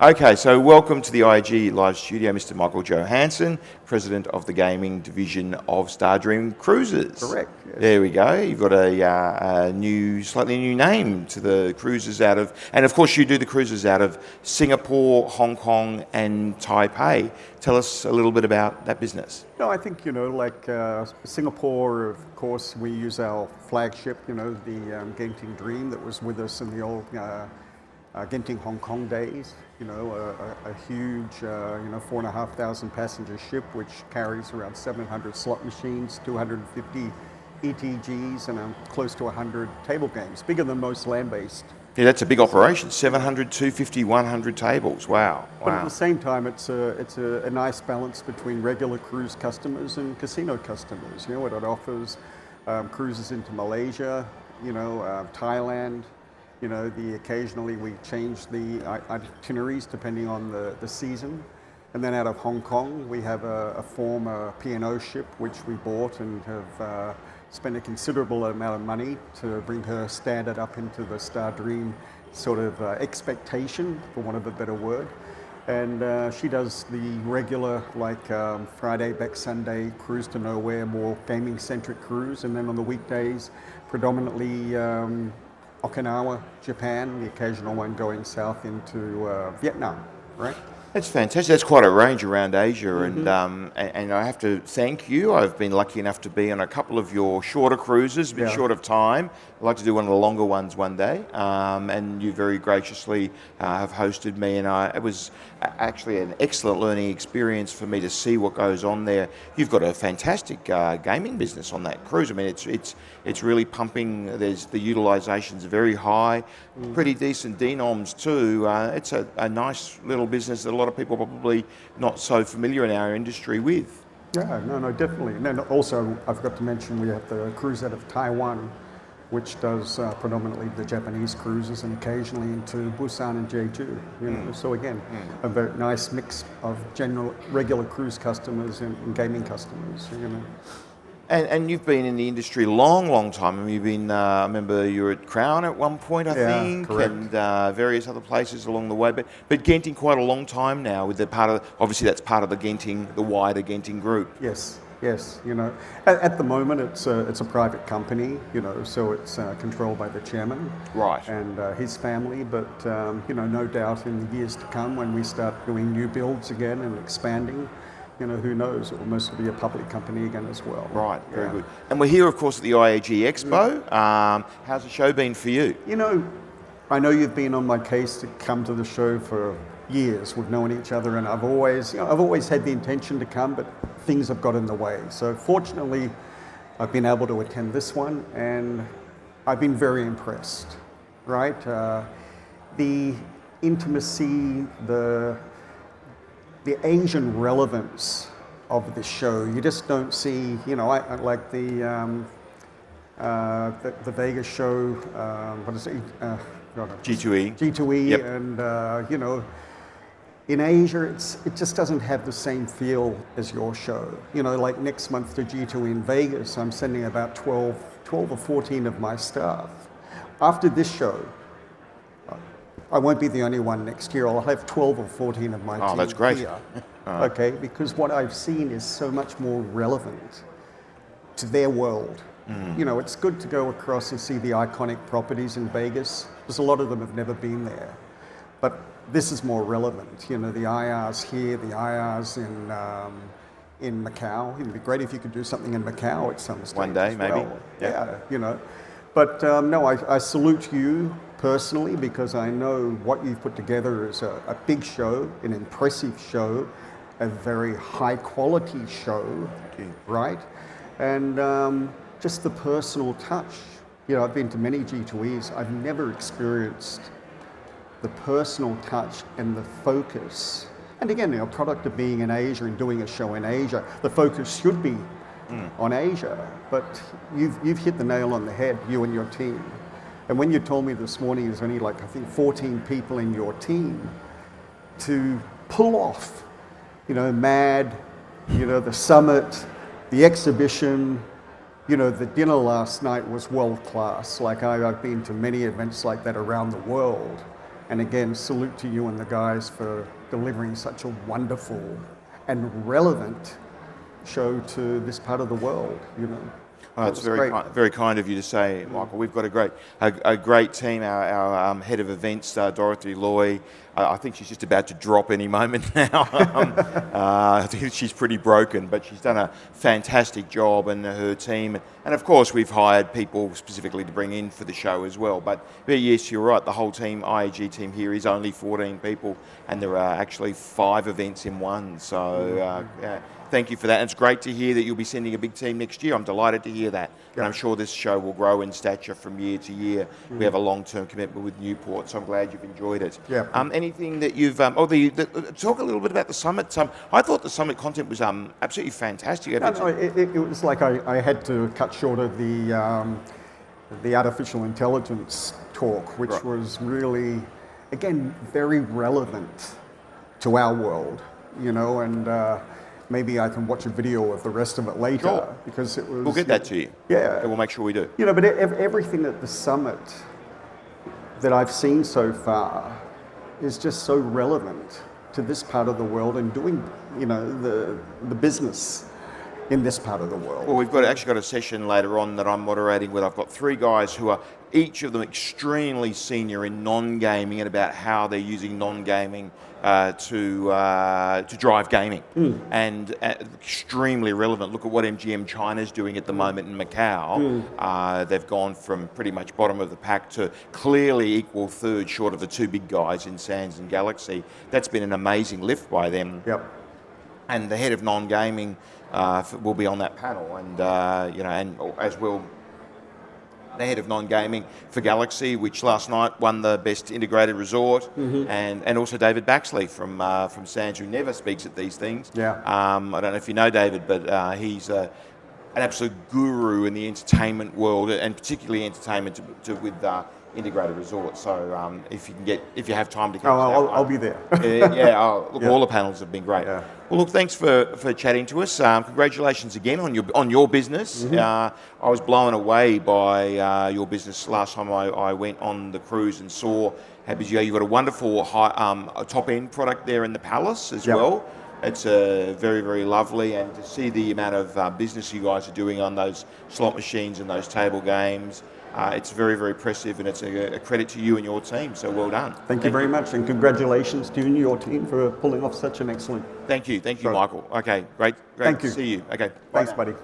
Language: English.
Okay, so welcome to the IAG live studio, Mr. Michael Johansen, President of the Gaming Division of StarDream Cruises. Correct. Yes. There we go. You've got a slightly new name to the cruises and of course you do the cruises out of Singapore, Hong Kong and Taipei. Tell us a little bit about that business. No, I think, Singapore, of course, we use our flagship, the Genting Dream that was with us in the old Genting Hong Kong days. A huge, 4,500 passenger ship which carries around 700 slot machines, 250 ETGs, and close to 100 table games, bigger than most land-based. Yeah, that's a big operation. 700, 250, 100 tables. Wow. But at the same time, it's a nice balance between regular cruise customers and casino customers. It offers cruises into Malaysia, Thailand. Occasionally we change the itineraries depending on the season. And then out of Hong Kong, we have a former P&O ship which we bought and have spent a considerable amount of money to bring her standard up into the StarDream sort of expectation, for want of a better word. And she does the regular, Friday back Sunday cruise to nowhere, more gaming-centric cruise. And then on the weekdays, predominantly Okinawa, Japan, the occasional one going south into Vietnam, right? That's fantastic. That's quite a range around Asia, and I have to thank you. I've been lucky enough to be on a couple of your shorter cruises, a bit short of time. I'd like to do one of the longer ones one day, and you very graciously have hosted me, and it was actually an excellent learning experience for me to see what goes on there. You've got a fantastic gaming business on that cruise. I mean, it's really pumping. The utilisation's very high, pretty decent denoms too. It's a nice little business that a lot of people are probably not so familiar in our industry with. Yeah, no, definitely. And then also, I forgot to mention, we have the cruise out of Taiwan, which does predominantly the Japanese cruises and occasionally into Busan and Jeju. So again, a very nice mix of regular cruise customers and gaming customers. And you've been in the industry a long time. I mean, you've been, I remember you were at Crown at one point, I think, correct. And various other places along the way. But Genting quite a long time now with obviously that's part of the Genting, the wider Genting group. Yes. At the moment it's a private company, so it's controlled by the chairman, right, and his family. But no doubt in the years to come, when we start doing new builds again and expanding, who knows, it will mostly be a public company again as well. Right, very good. And we're here, of course, at the IAG EXPO. How's the show been for you? I know you've been on my case to come to the show for years. We've known each other, and I've always had the intention to come, but things have got in the way. So fortunately, I've been able to attend this one, and I've been very impressed. Right, the intimacy, the Asian relevance of the show, you just don't see. I like the Vegas show. What is it? G2E. G2E, yep. And in Asia, it just doesn't have the same feel as your show. Like next month to G2E in Vegas, I'm sending about 12 or 14 of my staff. After this show, I won't be the only one next year. I'll have 12 or 14 of my team. Oh, that's great. Here. Okay, because what I've seen is so much more relevant to their world. It's good to go across and see the iconic properties in Vegas, because a lot of them have never been there. But this is more relevant. The IRs here, the IRs in Macau. It'd be great if you could do something in Macau at some stage. One day, maybe. Yeah. But no, I salute you personally, because I know what you've put together is a big show, an impressive show, a very high quality show, right? And just the personal touch. I've been to many G2Es. I've never experienced the personal touch and the focus. And again, a product of being in Asia and doing a show in Asia, the focus should be on Asia. But you've hit the nail on the head, you and your team. And when you told me this morning there's only 14 people in your team, to pull off, MAD, the summit, the exhibition, the dinner last night was world class. I've been to many events like that around the world, And again, salute to you and the guys for delivering such a wonderful and relevant show to this part of the world, you know. Oh, it's very kind of you to say, Michael. We've got a great team. Our head of events, Dorothy Loy. I think she's just about to drop any moment now. I think she's pretty broken, but she's done a fantastic job, and her team. And of course, we've hired people specifically to bring in for the show as well. But yes, you're right. The whole team, IAG team here, is only 14 people, and there are actually 5 events in one. So. Thank you for that. And it's great to hear that you'll be sending a big team next year. I'm delighted to hear that. Yep. And I'm sure this show will grow in stature from year to year. Mm-hmm. We have a long-term commitment with Newport, so I'm glad you've enjoyed it. Yep. Anything that you've... talk a little bit about the summit. I thought the summit content was absolutely fantastic. It was like I had to cut short of the artificial intelligence talk, which was really, again, very relevant to our world, you know, and... maybe I can watch a video of the rest of it later. Sure. Because it was... We'll get that to you. Yeah. And we'll make sure we do. You know, but everything at the summit that I've seen so far is just so relevant to this part of the world and doing, you know, the business in this part of the world. Well, we've actually got a session later on that I'm moderating with. I've got 3 guys who are each of them extremely senior in non-gaming and about how they're using non-gaming to drive gaming, and extremely relevant. Look at what MGM China's doing at the moment in Macau. They've gone from pretty much bottom of the pack to clearly equal third, short of the 2 big guys in Sands and Galaxy. That's been an amazing lift by them. Yep. And the head of non-gaming will be on that panel, and you know, and as will the head of non-gaming for Galaxy, which last night won the best integrated resort, and also David Baxley from Sands, who never speaks at these things. Yeah. I don't know if you know David, but he's an absolute guru in the entertainment world, and particularly entertainment with integrated resorts. So if you have time to catch I'll be there. All the panels have been great. Yeah. Well, look, thanks for chatting to us. Congratulations again on your business. I was blown away by your business last time I went on the cruise and saw how busy you are. You've got a wonderful top end product there in the Palace as well. It's very, very lovely, and to see the amount of business you guys are doing on those slot machines and those table games. It's very, very impressive, and it's a credit to you and your team, so well done. Thank you very much, and congratulations to you and your team for pulling off such an excellent... Thank you, Michael. Okay, great Thank you. to see you. Okay, thanks, buddy.